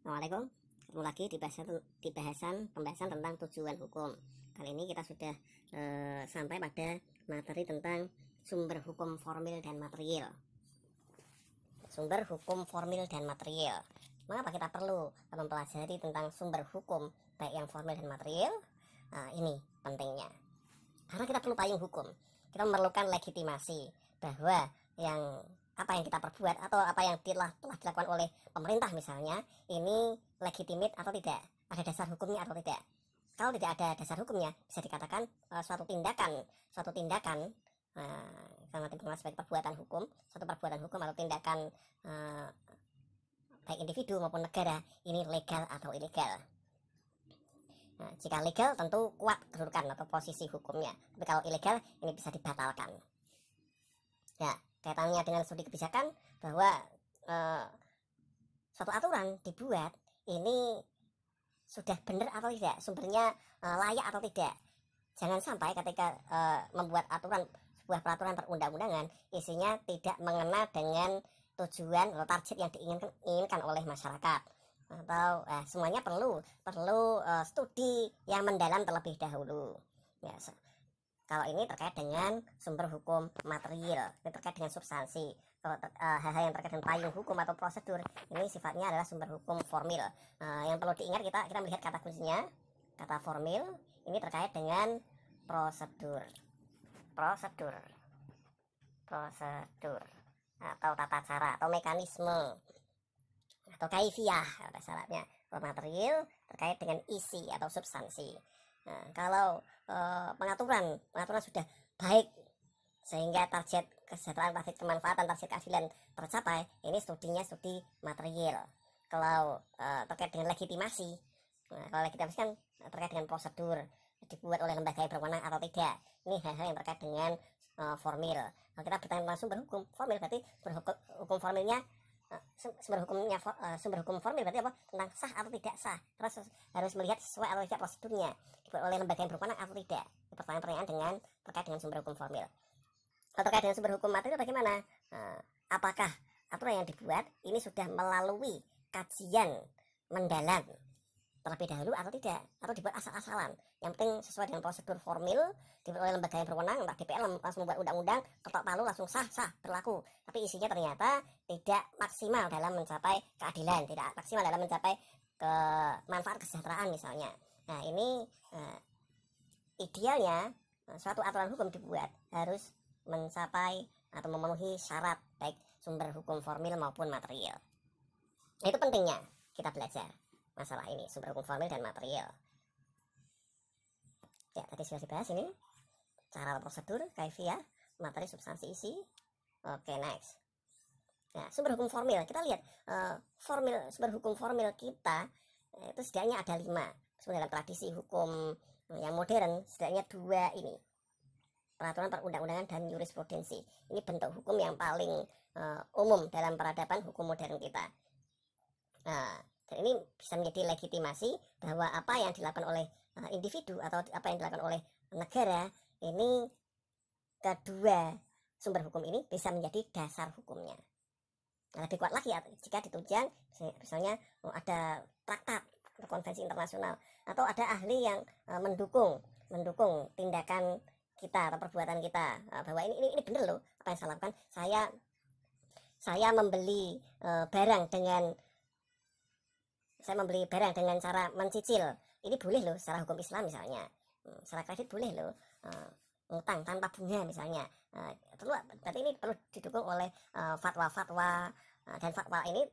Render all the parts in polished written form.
Assalamualaikum. Ketemu lagi di pembahasan tentang tujuan hukum. Kali ini kita sudah sampai pada materi tentang sumber hukum formil dan material. Sumber hukum formil dan material. Mengapa kita perlu mempelajari tentang sumber hukum baik yang formil dan material? Ini pentingnya. Karena kita perlu payung hukum. Kita memerlukan legitimasi bahwa apa yang kita perbuat atau apa yang telah dilakukan oleh pemerintah misalnya, ini legitimit atau tidak, ada dasar hukumnya atau tidak. Kalau tidak ada dasar hukumnya, bisa dikatakan suatu tindakan karena dikenal sebagai perbuatan hukum, suatu perbuatan hukum atau tindakan baik individu maupun negara ini legal atau ilegal. Jika legal tentu kuat kedudukan atau posisi hukumnya, tapi kalau ilegal ini bisa dibatalkan. Ya, kaitannya dengan studi kebijakan bahwa suatu aturan dibuat ini sudah benar atau tidak, sumbernya layak atau tidak. Jangan sampai ketika membuat sebuah peraturan perundang-undangan isinya tidak mengena dengan tujuan atau target yang diinginkan oleh masyarakat, atau semuanya perlu studi yang mendalam terlebih dahulu. Ya, kalau ini terkait dengan sumber hukum material, ini terkait dengan substansi. Kalau hal-hal yang terkait dengan payung hukum atau prosedur, ini sifatnya adalah sumber hukum formil. Yang perlu diingat, kita melihat kata kuncinya, kata formil ini terkait dengan prosedur atau tata cara atau mekanisme atau kaifiyah pada syaratnya. Kalau material terkait dengan isi atau substansi. Kalau pengaturan sudah baik sehingga target kesejahteraan, target kemanfaatan, target keadilan tercapai, ini studinya studi material. Kalau terkait dengan legitimasi, kalau legitimasi kan terkait dengan prosedur dibuat oleh lembaga yang berwenang atau tidak, ini hal-hal yang terkait dengan formil. Kalau kita bertanya tentang sumber hukum formil, berarti sumber hukum formil berarti apa? Tentang sah atau tidak sah. Terus harus melihat sesuai atau tidak prosedurnya dibuat oleh lembaga yang berwenang atau tidak. Pertanyaan-pertanyaan terkait dengan sumber hukum formil. Kalau terkait dengan sumber hukum material bagaimana? Apakah aturan yang dibuat ini sudah melalui kajian mendalam terlebih dahulu atau tidak, atau dibuat asal-asalan? Yang penting sesuai dengan prosedur formil dibuat oleh lembaga yang berwenang, entah DPR langsung membuat undang-undang, ketok palu langsung sah berlaku, tapi isinya ternyata tidak maksimal dalam mencapai keadilan, tidak maksimal dalam mencapai manfaat kesejahteraan misalnya. Nah, ini idealnya suatu aturan hukum dibuat harus mencapai atau memenuhi syarat baik sumber hukum formil maupun material. Itu pentingnya kita belajar masalah ini, sumber hukum formil dan material. Ya, tadi sudah dibahas ini cara prosedur, kaifiyah, materi, substansi, isi. Oke, next. Nah, sumber hukum formil, kita lihat sumber hukum formil kita itu setidaknya ada 5. Dalam tradisi hukum yang modern setidaknya 2 ini, peraturan perundang-undangan dan jurisprudensi. Ini bentuk hukum yang paling umum dalam peradaban hukum modern kita. Dan ini bisa menjadi legitimasi bahwa apa yang dilakukan oleh individu atau apa yang dilakukan oleh negara ini, kedua sumber hukum ini bisa menjadi dasar hukumnya. Lebih kuat lagi jika ditunjang misalnya ada traktat atau konvensi internasional, atau ada ahli yang mendukung tindakan kita atau perbuatan kita, bahwa ini benar loh apa yang saya lakukan. Saya membeli barang dengan cara mencicil, ini boleh loh secara hukum Islam misalnya. Secara kredit boleh loh, utang tanpa bunga misalnya. Berarti ini perlu didukung oleh fatwa-fatwa, dan fatwa ini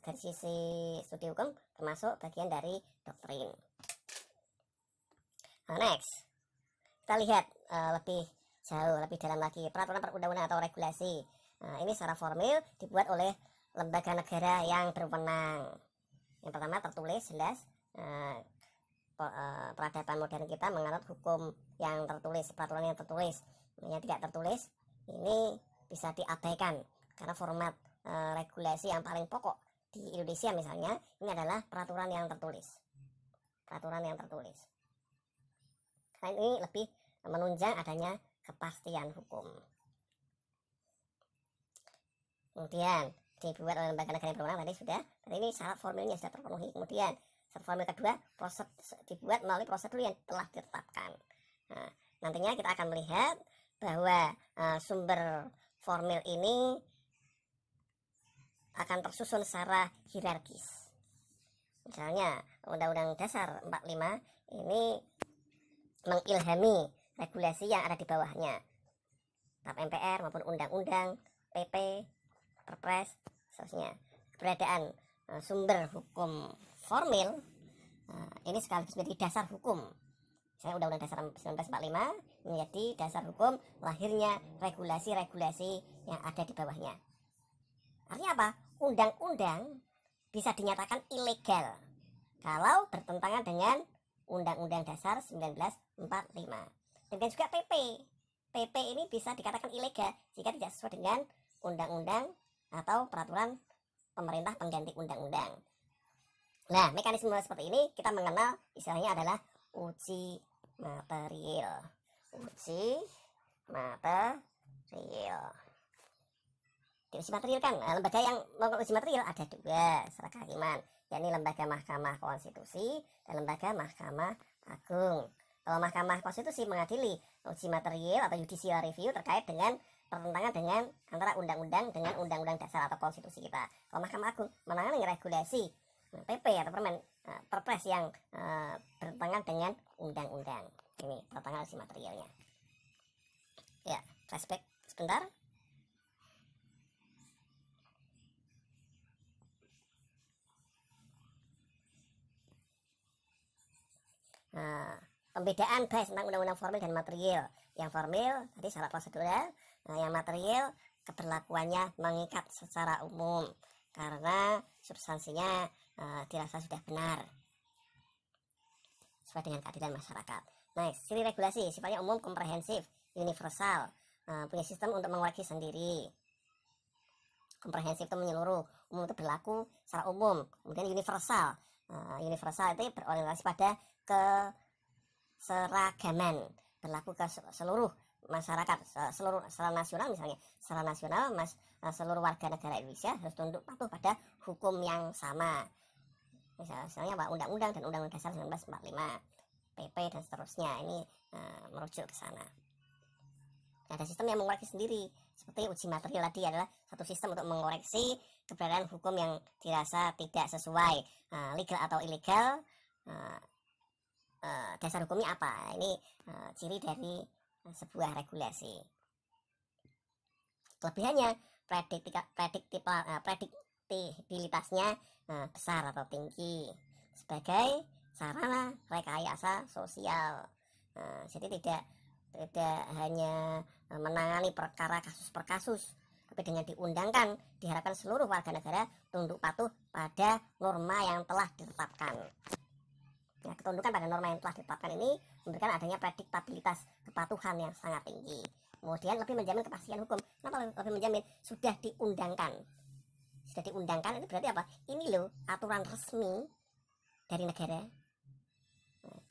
dari sisi studi hukum termasuk bagian dari doktrin. Next, kita lihat lebih jauh, lebih dalam lagi, peraturan perundang-undangan atau regulasi. Ini secara formil dibuat oleh lembaga negara yang berwenang. Yang pertama tertulis jelas, peradaban modern kita menganut hukum yang tertulis, peraturan yang tertulis. Yang tidak tertulis ini bisa diabaikan karena format regulasi yang paling pokok di Indonesia misalnya ini adalah peraturan yang tertulis. Karena ini lebih menunjang adanya kepastian hukum. Kemudian dibuat oleh lembaga negara yang berwenang tadi sudah. Dan ini syarat formilnya sudah terpenuhi. Kemudian syarat formil kedua, dibuat melalui prosedur yang telah ditetapkan. Nah, nantinya kita akan melihat bahwa sumber formil ini akan tersusun secara hierarkis. Misalnya Undang-Undang Dasar 45 ini mengilhami regulasi yang ada di bawahnya, TAP MPR maupun undang-undang, PP, Perpres, seterusnya. Keberadaan sumber hukum formil ini sekaligus menjadi dasar hukum. Misalnya Undang-Undang Dasar 1945 menjadi dasar hukum lahirnya regulasi-regulasi yang ada di bawahnya. Artinya apa? Undang-undang bisa dinyatakan ilegal kalau bertentangan dengan Undang-Undang Dasar 1945. Demikian juga PP. PP ini bisa dikatakan ilegal jika tidak sesuai dengan undang-undang atau peraturan pemerintah pengganti undang-undang. Nah, mekanisme seperti ini kita mengenal istilahnya adalah uji material. Uji material. Di uji material kan, lembaga yang melakukan uji material ada dua secara kehakiman, yakni lembaga Mahkamah Konstitusi dan lembaga Mahkamah Agung. Kalau Mahkamah Konstitusi mengadili uji material atau judicial review terkait dengan pertentangan dengan antara undang-undang dengan undang-undang dasar atau konstitusi kita. Kalau Mahkamah Agung menangani regulasi PP atau Perpres yang bertentangan dengan undang-undang. Ini pertentangan uji materialnya. Ya, flashback sebentar. Pembedaan bahas tentang undang-undang formil dan material. Yang formil tadi syarat prosedural, yang material keberlakuannya mengikat secara umum karena substansinya dirasa sudah benar sesuai dengan keadilan masyarakat. Nah, ciri regulasi sifatnya umum, komprehensif, universal, punya sistem untuk mengoreksi sendiri. Komprehensif itu menyeluruh, umum itu berlaku secara umum. Kemudian universal, universal itu berorientasi pada keseragaman, berlaku ke seluruh masyarakat, secara nasional. Misalnya secara nasional seluruh warga negara Indonesia harus tunduk patuh pada hukum yang sama. Misalnya undang-undang dan undang-undang dasar 1945, PP dan seterusnya. Ini merujuk ke sana. Ada sistem yang mengoreksi sendiri, seperti uji material tadi adalah satu sistem untuk mengoreksi keberadaan hukum yang dirasa tidak sesuai, legal atau ilegal. Dasar hukumnya apa? Ini ciri dari sebuah regulasi. Kelebihannya prediktabilitasnya besar atau tinggi sebagai sarana rekayasa sosial. Jadi tidak hanya menangani perkara kasus per kasus, tapi dengan diundangkan diharapkan seluruh warga negara tunduk patuh pada norma yang telah ditetapkan. Nah, ketundukan pada norma yang telah ditetapkan ini memberikan adanya prediktabilitas kepatuhan yang sangat tinggi. Kemudian lebih menjamin kepastian hukum. Kenapa lebih menjamin? Sudah diundangkan. Sudah diundangkan itu berarti apa? Ini loh aturan resmi dari negara.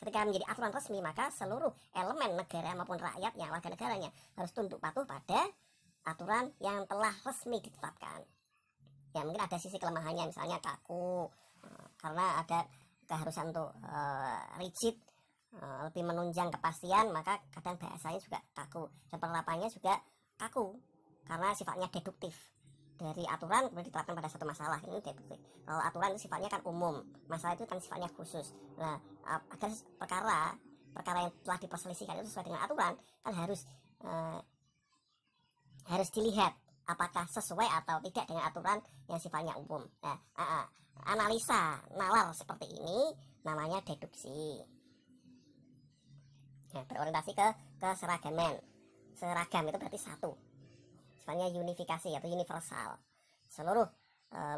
Ketika menjadi aturan resmi, maka seluruh elemen negara maupun rakyatnya, warga negaranya harus tunduk patuh pada aturan yang telah resmi ditetapkan. Ya mungkin ada sisi kelemahannya, misalnya kaku, karena ada keharusan untuk rigid, lebih menunjang kepastian, maka kadang bahasanya juga kaku dan penerapannya juga kaku karena sifatnya deduktif. Dari aturan kemudian diterapkan pada satu masalah, ini deduktif. Kalau aturan itu sifatnya kan umum, masalah itu kan sifatnya khusus. Nah, agar perkara yang telah diperselisihkan itu sesuai dengan aturan kan harus dilihat apakah sesuai atau tidak dengan aturan yang sifatnya umum. Nah, analisa nalar seperti ini namanya deduksi. Nah, berorientasi ke keseragaman. Seragam itu berarti satu. Sifatnya unifikasi atau universal. Seluruh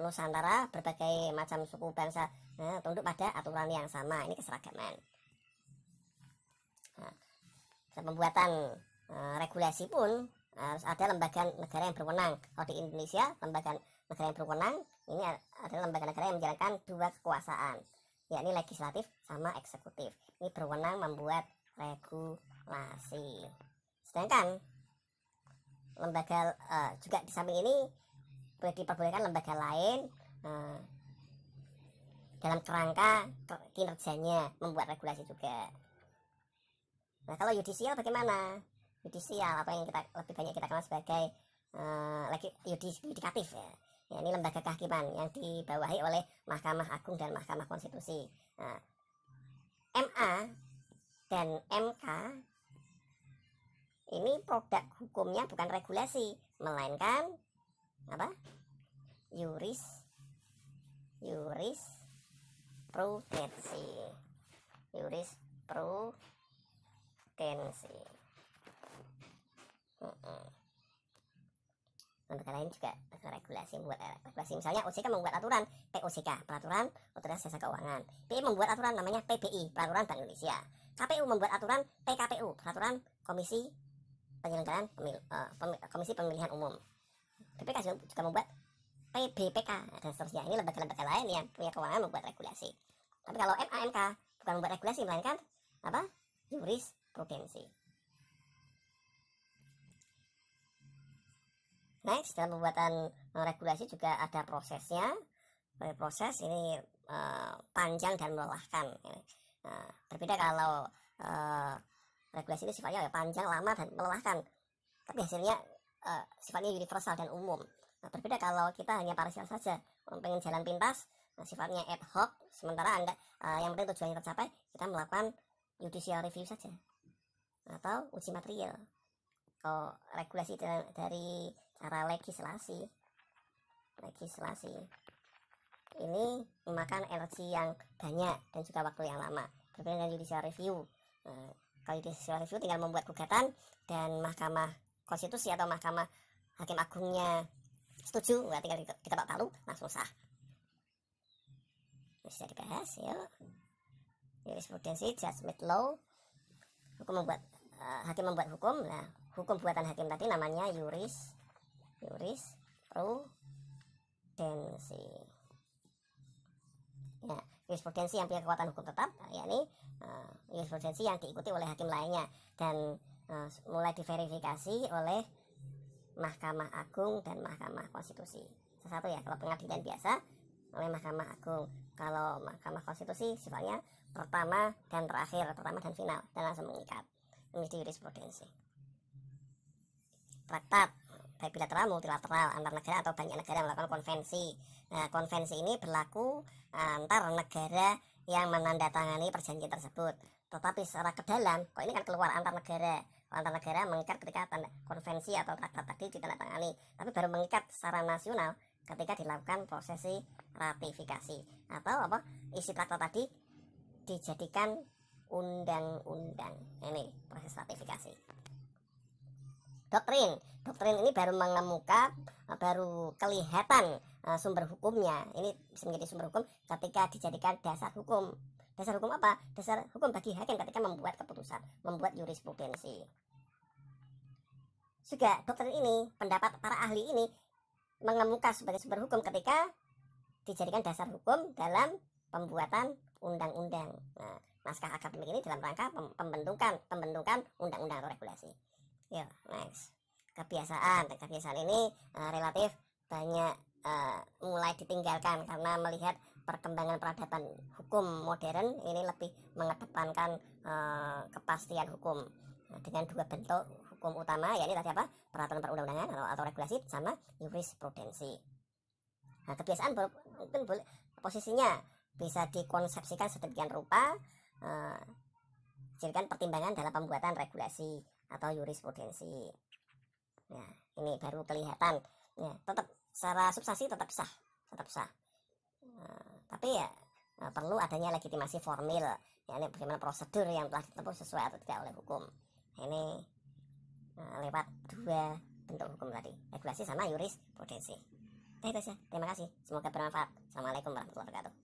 Nusantara berbagai macam suku bangsa tunduk pada aturan yang sama. Ini keseragaman. Nah, pembuatan regulasi pun harus ada lembaga negara yang berwenang. Kalau di Indonesia, lembaga negara yang berwenang ini adalah lembaga negara yang menjalankan dua kekuasaan, yakni legislatif sama eksekutif. Ini berwenang membuat regulasi. Sedangkan lembaga juga di samping ini boleh diperbolehkan lembaga lain dalam kerangka kinerjanya membuat regulasi juga. Nah, kalau yudisial bagaimana? Yudisial atau yang kita lebih banyak kita kenal sebagai yudikatif ya. Ya, ini lembaga kehakiman yang dibawahi oleh Mahkamah Agung dan Mahkamah Konstitusi. Nah, MA dan MK ini produk hukumnya bukan regulasi, melainkan apa? Jurisprudensi. Lembaga lain juga regulasi, membuat regulasi. Misalnya OJK membuat aturan POJK, peraturan Otoritas Jasa Keuangan. BI membuat aturan namanya PBI, peraturan Bank Indonesia. KPU membuat aturan PKPU, peraturan Komisi Penyelenggaraan Komisi Pemilihan Umum. BPK juga membuat PBPK dan seterusnya. Ini lembaga-lembaga lain yang punya kewenangan membuat regulasi. Tapi kalau MAMK bukan membuat regulasi, melainkan apa? Jurisprudensi. Next, dalam pembuatan regulasi juga ada prosesnya. Proses ini panjang dan melelahkan. Berbeda kalau regulasi ini sifatnya panjang, lama, dan melelahkan. Tapi hasilnya sifatnya universal dan umum. Berbeda kalau kita hanya parsial saja, pengen jalan pintas, sifatnya ad hoc. Sementara Anda yang penting tujuannya tercapai, kita melakukan judicial review saja atau uji material. Kalau regulasi dari cara legislasi ini memakan energi yang banyak dan juga waktu yang lama. Berbeda dengan judicial review. Kalau judicial review tinggal membuat gugatan dan Mahkamah Konstitusi atau Mahkamah Hakim Agungnya setuju, nggak tinggal diketok palu langsung sah. Bisa dibahas yuk. Jurisprudensi, judgment law, hakim membuat hukum. Nah, hukum buatan hakim tadi namanya jurisprudensi. Ya, jurisprudensi yang punya kekuatan hukum tetap, yakni jurisprudensi yang diikuti oleh hakim lainnya dan mulai diverifikasi oleh Mahkamah Agung dan Mahkamah Konstitusi. Satu ya, kalau pengadilan biasa oleh Mahkamah Agung, kalau Mahkamah Konstitusi sifatnya pertama dan terakhir, pertama dan final, dan langsung mengikat. Ini jurisprudensi. Traktat baik bilateral, multilateral, antar negara atau banyak negara melakukan konvensi. Nah, konvensi ini berlaku antar negara yang menandatangani perjanjian tersebut. Tetapi secara ke dalam, kok ini kan keluar antar negara. Antar negara mengikat ketika konvensi atau traktat tadi ditandatangani. Tapi baru mengikat secara nasional ketika dilakukan prosesi ratifikasi. Atau apa? Isi traktat tadi dijadikan undang-undang. Ini proses ratifikasi. Doktrin ini baru mengemuka, baru kelihatan sumber hukumnya. Ini bisa menjadi sumber hukum ketika dijadikan dasar hukum. Dasar hukum apa? Dasar hukum bagi hakim ketika membuat keputusan, membuat jurisprudensi. Juga doktrin ini, pendapat para ahli ini mengemuka sebagai sumber hukum ketika dijadikan dasar hukum dalam pembuatan undang-undang. Nah, naskah akademik ini dalam rangka pembentukan undang-undang atau regulasi. Ya, next. Kebiasaan ini relatif banyak mulai ditinggalkan karena melihat perkembangan peradaban hukum modern ini lebih mengedepankan kepastian hukum dengan dua bentuk hukum utama, yakni tadi apa? Peraturan perundang-undangan atau regulasi sama jurisprudensi. Nah, kebiasaan mungkin boleh posisinya bisa dikonsepsikan sedemikian rupa, jadikan pertimbangan dalam pembuatan regulasi atau jurisprudensi. Nah, ini baru kelihatan. Ya, tetap secara substansi tetap sah. Tapi ya perlu adanya legitimasi formil, yakni bagaimana prosedur yang telah ditempuh sesuai atau tidak oleh hukum. Ini lewat dua bentuk hukum tadi, regulasi sama jurisprudensi. Itu saja. Terima kasih. Semoga bermanfaat. Assalamualaikum warahmatullahi wabarakatuh.